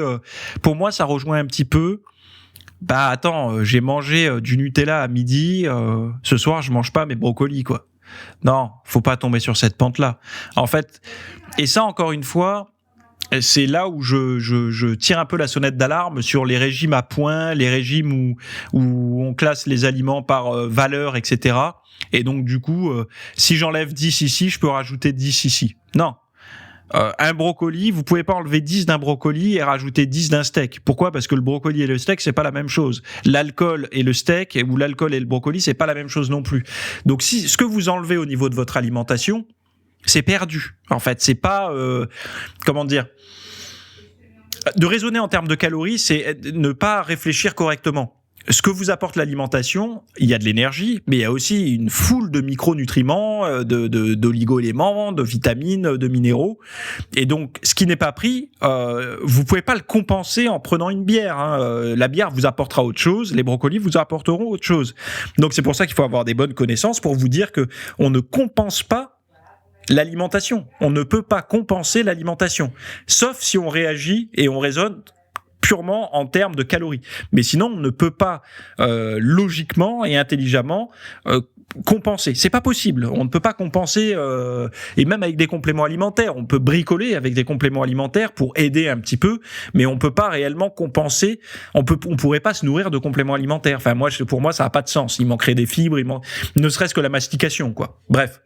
pour moi, ça rejoint un petit peu. Bah attends, j'ai mangé du Nutella à midi, ce soir je mange pas mes brocolis quoi. Non, faut pas tomber sur cette pente-là. En fait, et ça encore une fois, c'est là où je tire un peu la sonnette d'alarme sur les régimes à points, les régimes où on classe les aliments par valeur, etc. Et donc du coup, si j'enlève 10 ici, je peux rajouter 10 ici. Non. Un brocoli, vous pouvez pas enlever 10 d'un brocoli et rajouter 10 d'un steak. Pourquoi ? Parce que le brocoli et le steak, c'est pas la même chose. L'alcool et le steak, ou l'alcool et le brocoli, c'est pas la même chose non plus. Donc si ce que vous enlevez au niveau de votre alimentation, c'est perdu. En fait, c'est pas comment dire. De raisonner en termes de calories, c'est ne pas réfléchir correctement. Ce que vous apporte l'alimentation, il y a de l'énergie, mais il y a aussi une foule de micronutriments, d'oligo-éléments, de vitamines, de minéraux. Et donc, ce qui n'est pas pris, vous pouvez pas le compenser en prenant une bière. Hein. La bière vous apportera autre chose, les brocolis vous apporteront autre chose. Donc, c'est pour ça qu'il faut avoir des bonnes connaissances pour vous dire que on ne compense pas l'alimentation. On ne peut pas compenser l'alimentation, sauf si on réagit et on raisonne purement en termes de calories. Mais sinon, on ne peut pas logiquement et intelligemment compenser. C'est pas possible. On ne peut pas compenser, et même avec des compléments alimentaires. On peut bricoler avec des compléments alimentaires pour aider un petit peu, mais on peut pas réellement compenser. On pourrait pas se nourrir de compléments alimentaires. Enfin, pour moi, ça a pas de sens. Il manquerait des fibres, ne serait-ce que la mastication, quoi. Bref.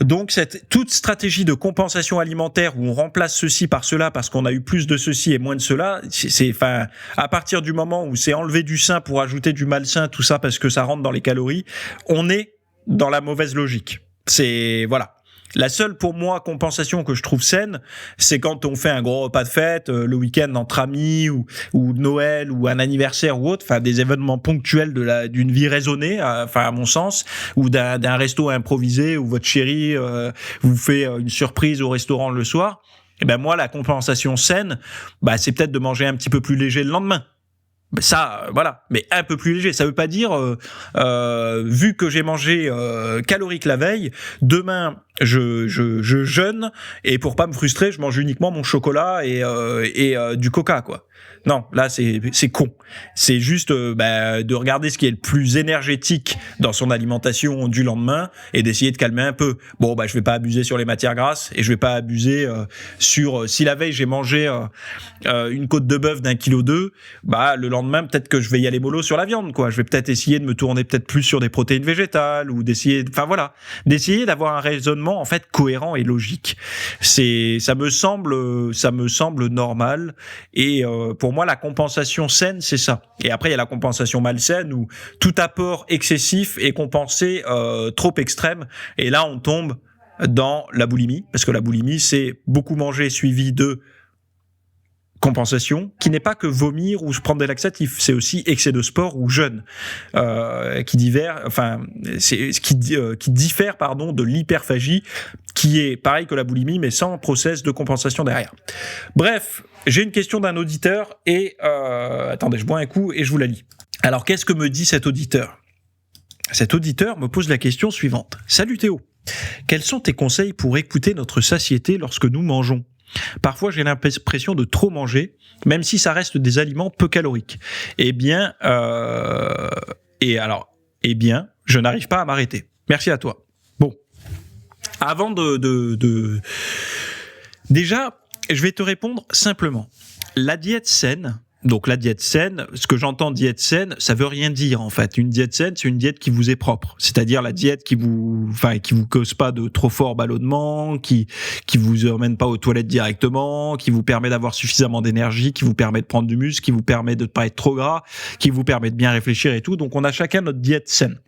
Donc toute stratégie de compensation alimentaire où on remplace ceci par cela parce qu'on a eu plus de ceci et moins de cela, à partir du moment où c'est enlever du sain pour ajouter du malsain, tout ça parce que ça rentre dans les calories, on est dans la mauvaise logique. Voilà. La seule, pour moi, compensation que je trouve saine, c'est quand on fait un gros repas de fête, le week-end entre amis, ou Noël, ou un anniversaire ou autre, enfin, des événements ponctuels d'une vie raisonnée, à mon sens, ou d'un resto improvisé, où votre chérie, vous fait une surprise au restaurant le soir. Et ben, moi, la compensation saine, c'est peut-être de manger un petit peu plus léger le lendemain. Ça, voilà, mais un peu plus léger. Ça veut pas dire, vu que j'ai mangé calorique la veille, demain je jeûne et pour pas me frustrer, je mange uniquement mon chocolat et du coca, quoi. Non, là c'est con. C'est juste de regarder ce qui est le plus énergétique dans son alimentation du lendemain et d'essayer de calmer un peu. Bon, je vais pas abuser sur les matières grasses et je vais pas abuser sur si la veille j'ai mangé une côte de bœuf d'1,2 kg, le lendemain peut-être que je vais y aller mollo sur la viande, quoi. Je vais peut-être essayer de me tourner peut-être plus sur des protéines végétales ou d'essayer d'avoir un raisonnement en fait cohérent et logique. Ça me semble normal et pour moi la compensation saine c'est ça. Et après il y a la compensation malsaine où tout apport excessif est compensé trop extrême et là on tombe dans la boulimie parce que la boulimie c'est beaucoup manger suivi de compensation, qui n'est pas que vomir ou se prendre des laxatifs, c'est aussi excès de sport ou jeûne, qui diffère de l'hyperphagie, qui est pareil que la boulimie, mais sans process de compensation derrière. Bref, j'ai une question d'un auditeur et attendez, je bois un coup et je vous la lis. Alors, qu'est-ce que me dit cet auditeur ? Cet auditeur me pose la question suivante. Salut Théo, quels sont tes conseils pour écouter notre satiété lorsque nous mangeons ? Parfois, j'ai l'impression de trop manger, même si ça reste des aliments peu caloriques. Eh bien, je n'arrive pas à m'arrêter. Merci à toi. Bon, avant déjà, je vais te répondre simplement. La diète saine. Donc la diète saine, ce que j'entends diète saine, ça veut rien dire en fait. Une diète saine, c'est une diète qui vous est propre. C'est-à-dire la diète qui vous cause pas de trop fort ballonnement, qui vous emmène pas aux toilettes directement, qui vous permet d'avoir suffisamment d'énergie, qui vous permet de prendre du muscle, qui vous permet de ne pas être trop gras, qui vous permet de bien réfléchir et tout. Donc on a chacun notre diète saine.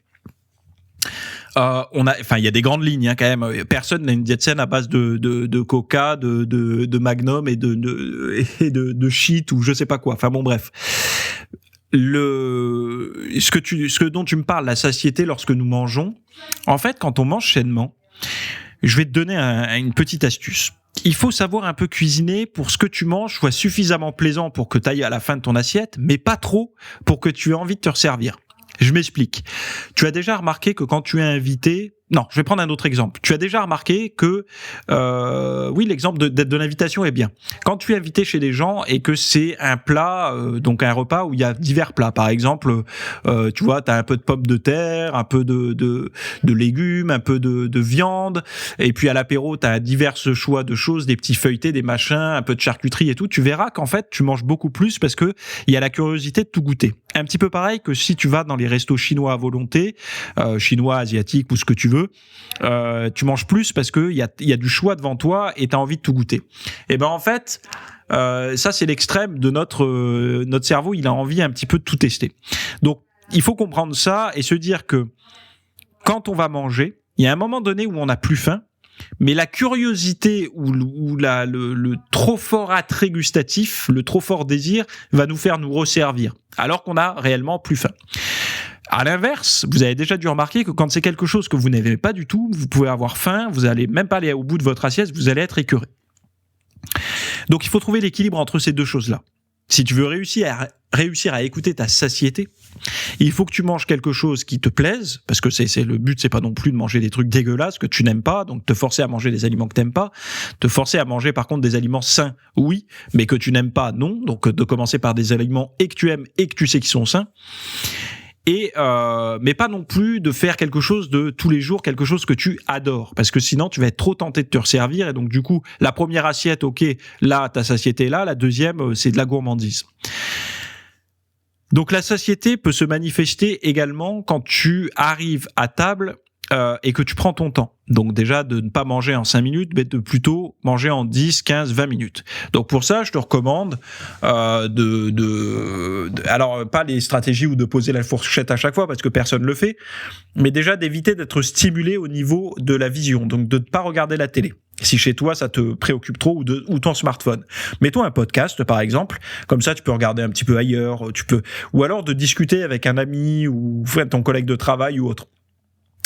Il y a des grandes lignes quand même. Personne n'a une diète saine à base de coca, de Magnum et de shit ou je sais pas quoi. Enfin bon, bref. Ce dont tu me parles, la satiété lorsque nous mangeons. En fait, quand on mange sainement, je vais te donner une petite astuce. Il faut savoir un peu cuisiner pour ce que tu manges soit suffisamment plaisant pour que tu ailles à la fin de ton assiette, mais pas trop pour que tu aies envie de te resservir. Je m'explique. Tu as déjà remarqué que quand tu es invité... Non, je vais prendre un autre exemple. Tu as déjà remarqué que... oui, l'exemple de l'invitation est bien. Quand tu es invité chez des gens et que c'est un plat, donc un repas où il y a divers plats. Par exemple, tu vois, tu as un peu de pommes de terre, un peu de légumes, un peu de viande. Et puis à l'apéro, tu as divers choix de choses, des petits feuilletés, des machins, un peu de charcuterie et tout. Tu verras qu'en fait, tu manges beaucoup plus parce que il y a la curiosité de tout goûter. Un petit peu pareil que si tu vas dans les restos chinois à volonté, chinois, asiatiques ou ce que tu veux, tu manges plus parce que il y a du choix devant toi et tu as envie de tout goûter. Et ben en fait, ça c'est l'extrême de notre cerveau, il a envie un petit peu de tout tester. Donc il faut comprendre ça et se dire que quand on va manger, il y a un moment donné où on n'a plus faim, mais la curiosité ou le trop fort attrait gustatif, le trop fort désir va nous faire nous resservir, alors qu'on a réellement plus faim. À l'inverse, vous avez déjà dû remarquer que quand c'est quelque chose que vous n'aimez pas du tout, vous pouvez avoir faim, vous n'allez même pas aller au bout de votre assiette, vous allez être écœuré. Donc il faut trouver l'équilibre entre ces deux choses-là. Si tu veux réussir à écouter ta satiété, il faut que tu manges quelque chose qui te plaise, parce que c'est le but, c'est pas non plus de manger des trucs dégueulasses que tu n'aimes pas, donc te forcer à manger des aliments que t'aimes pas, te forcer à manger par contre des aliments sains, oui, mais que tu n'aimes pas, non, donc de commencer par des aliments et que tu aimes et que tu sais qu'ils sont sains. Et mais pas non plus de faire quelque chose de tous les jours, quelque chose que tu adores, parce que sinon tu vas être trop tenté de te resservir et donc du coup la première assiette, ok, là ta satiété est là, la deuxième c'est de la gourmandise. Donc la satiété peut se manifester également quand tu arrives à table et que tu prends ton temps. Donc déjà de ne pas manger en 5 minutes, mais de plutôt manger en 10, 15, 20 minutes. Donc pour ça, je te recommande alors pas les stratégies ou de poser la fourchette à chaque fois parce que personne le fait, mais déjà d'éviter d'être stimulé au niveau de la vision, donc de ne pas regarder la télé. Si chez toi ça te préoccupe trop ou ton smartphone, mets-toi un podcast par exemple, comme ça tu peux regarder un petit peu ailleurs, ou alors de discuter avec un ami ou ton collègue de travail ou autre.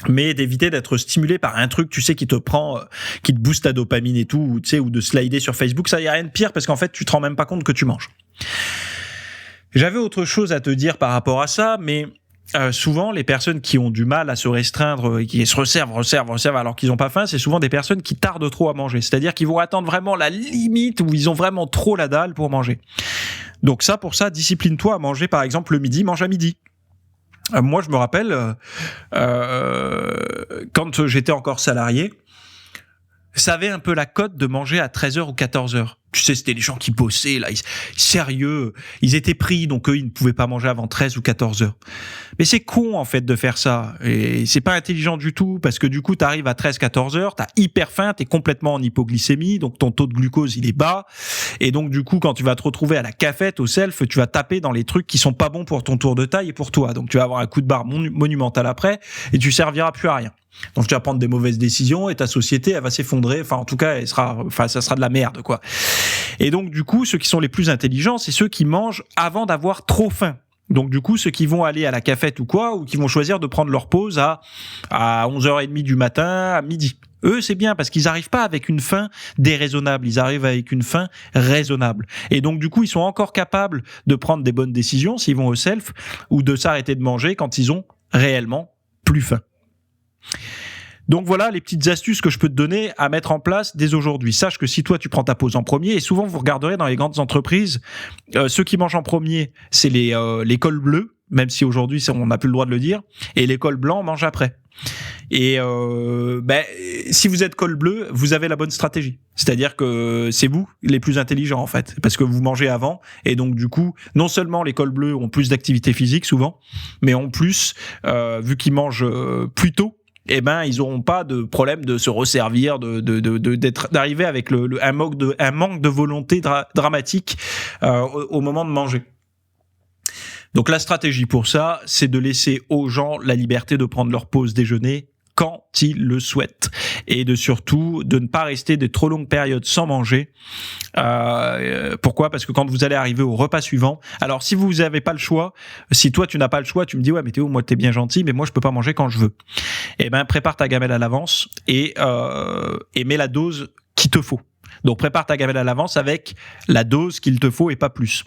Mais d'éviter d'être stimulé par un truc, tu sais, qui te prend, qui te booste ta dopamine et tout, ou, tu sais, ou de slider sur Facebook, ça y a rien de pire parce qu'en fait, tu te rends même pas compte que tu manges. J'avais autre chose à te dire par rapport à ça, mais souvent, les personnes qui ont du mal à se restreindre et qui se resservent alors qu'ils n'ont pas faim, c'est souvent des personnes qui tardent trop à manger. C'est-à-dire qu'ils vont attendre vraiment la limite où ils ont vraiment trop la dalle pour manger. Donc ça, pour ça, discipline-toi à manger, par exemple, le midi, mange à midi. Moi, je me rappelle, quand j'étais encore salarié, ça avait un peu la cote de manger à 13h ou 14h. Tu sais, c'était les gens qui bossaient, là, sérieux, ils étaient pris, donc eux, ils ne pouvaient pas manger avant 13 ou 14h. Mais c'est con, en fait, de faire ça. Et c'est pas intelligent du tout, parce que du coup, t'arrives à 13, 14h, t'as hyper faim, t'es complètement en hypoglycémie, donc ton taux de glucose, il est bas. Et donc, du coup, quand tu vas te retrouver à la cafette, au self, tu vas taper dans les trucs qui sont pas bons pour ton tour de taille et pour toi. Donc, tu vas avoir un coup de barre monumental après, et tu serviras plus à rien. Donc tu vas prendre des mauvaises décisions et ta société elle va s'effondrer, enfin en tout cas ça sera de la merde quoi. Et donc du coup ceux qui sont les plus intelligents c'est ceux qui mangent avant d'avoir trop faim. Donc du coup ceux qui vont aller à la cafette ou quoi, ou qui vont choisir de prendre leur pause à 11h30 du matin, à midi. Eux, c'est bien parce qu'ils arrivent pas avec une faim déraisonnable, ils arrivent avec une faim raisonnable. Et donc, du coup, ils sont encore capables de prendre des bonnes décisions s'ils vont au self ou de s'arrêter de manger quand ils ont réellement plus faim. Donc voilà les petites astuces que je peux te donner à mettre en place dès aujourd'hui. Sache que si toi tu prends ta pause en premier, et souvent vous regarderez dans les grandes entreprises, ceux qui mangent en premier, c'est les cols bleus, même si aujourd'hui on n'a plus le droit de le dire, et les cols blancs mangent après. Et si vous êtes col bleu, vous avez la bonne stratégie. C'est-à-dire que c'est vous les plus intelligents en fait, parce que vous mangez avant, et donc du coup, non seulement les cols bleus ont plus d'activité physique souvent, mais en plus, vu qu'ils mangent plus tôt, eh ben ils auront pas de problème de se resservir, d'arriver avec un manque de volonté dramatique au moment de manger. Donc la stratégie pour ça, c'est de laisser aux gens la liberté de prendre leur pause déjeuner quand ils le souhaitent, et surtout de ne pas rester de trop longues périodes sans manger. Pourquoi ? Parce que quand vous allez arriver au repas suivant, alors si vous n'avez pas le choix, si toi tu n'as pas le choix, tu me dis ouais mais Théo, moi t'es bien gentil, mais moi je peux pas manger quand je veux. Eh ben prépare ta gamelle à l'avance et mets la dose qu'il te faut. Donc prépare ta gamelle à l'avance avec la dose qu'il te faut et pas plus.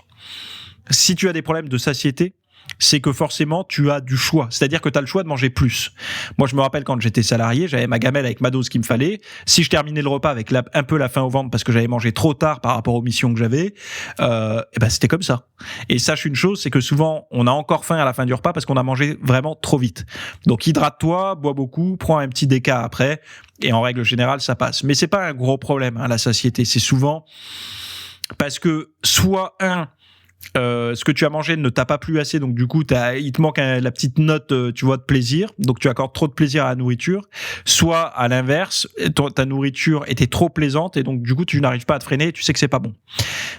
Si tu as des problèmes de satiété, c'est que forcément tu as du choix, c'est-à-dire que tu as le choix de manger plus. Moi je me rappelle quand j'étais salarié, j'avais ma gamelle avec ma dose qu'il me fallait. Si je terminais le repas avec un peu la faim au ventre parce que j'avais mangé trop tard par rapport aux missions que j'avais, et ben c'était comme ça. Et sache une chose, c'est que souvent on a encore faim à la fin du repas parce qu'on a mangé vraiment trop vite. Donc hydrate-toi, bois beaucoup, prends un petit déca après, et en règle générale ça passe. Mais c'est pas un gros problème, la satiété, c'est souvent parce que soit ce que tu as mangé ne t'a pas plu assez, donc du coup il te manque la petite note tu vois de plaisir, donc tu accordes trop de plaisir à la nourriture, soit à l'inverse ta nourriture était trop plaisante et donc du coup tu n'arrives pas à te freiner et tu sais que c'est pas bon.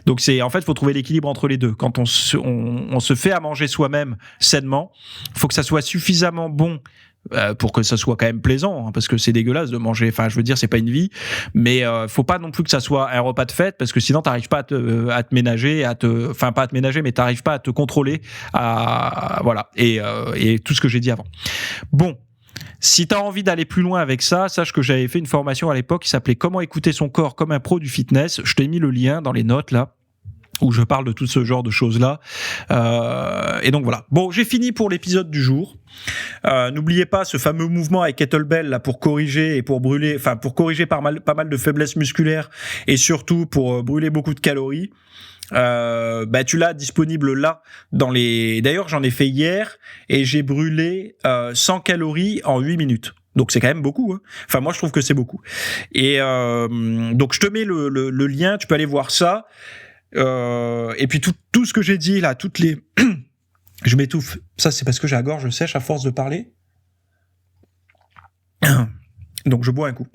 Donc en fait faut trouver l'équilibre entre les deux. Quand on se fait à manger soi-même sainement, faut que ça soit suffisamment bon pour que ça soit quand même plaisant, parce que c'est dégueulasse de manger, enfin je veux dire c'est pas une vie, mais faut pas non plus que ça soit un repas de fête, parce que sinon t'arrives pas à te ménager, enfin pas à te ménager, mais t'arrives pas à te contrôler, voilà, et tout ce que j'ai dit avant. Bon, si t'as envie d'aller plus loin avec ça, sache que j'avais fait une formation à l'époque qui s'appelait Comment écouter son corps comme un pro du fitness. Je t'ai mis le lien dans les notes là, où je parle de tout ce genre de choses-là. Et donc voilà. Bon, j'ai fini pour l'épisode du jour. N'oubliez pas ce fameux mouvement avec kettlebell là pour corriger et pour brûler, enfin pour corriger pas mal de faiblesses musculaires et surtout pour brûler beaucoup de calories. Tu l'as disponible là D'ailleurs, j'en ai fait hier et j'ai brûlé 100 calories en 8 minutes. Donc c'est quand même beaucoup, hein. Enfin moi je trouve que c'est beaucoup. Et donc je te mets le lien, tu peux aller voir ça. Et puis tout ce que j'ai dit là, je m'étouffe. Ça c'est parce que j'ai la gorge sèche à force de parler. Donc je bois un coup.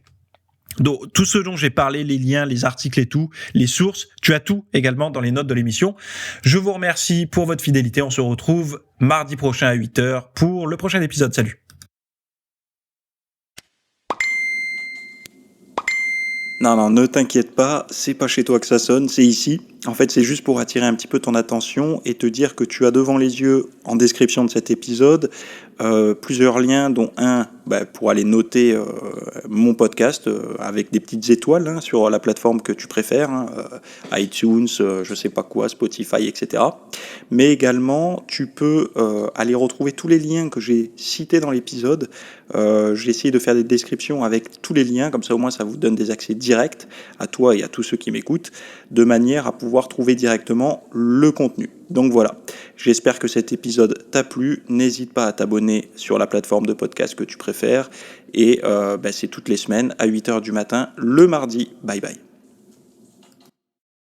Donc tout ce dont j'ai parlé, les liens, les articles et tout, les sources, tu as tout également dans les notes de l'émission. Je vous remercie pour votre fidélité. On se retrouve mardi prochain à 8h pour le prochain épisode. Salut. Non, ne t'inquiète pas, c'est pas chez toi que ça sonne, c'est ici. En fait, c'est juste pour attirer un petit peu ton attention et te dire que tu as devant les yeux, en description de cet épisode, plusieurs liens, dont un pour aller noter mon podcast avec des petites étoiles sur la plateforme que tu préfères, iTunes, je sais pas quoi, Spotify, etc. Mais également, tu peux aller retrouver tous les liens que j'ai cités dans l'épisode. J'ai essayé de faire des descriptions avec tous les liens, comme ça au moins ça vous donne des accès directs à toi et à tous ceux qui m'écoutent, de manière à pouvoir trouver directement le contenu. Donc voilà, j'espère que cet épisode t'a plu. N'hésite pas à t'abonner sur la plateforme de podcast que tu préfères. Et c'est toutes les semaines à 8h du matin, le mardi. Bye bye.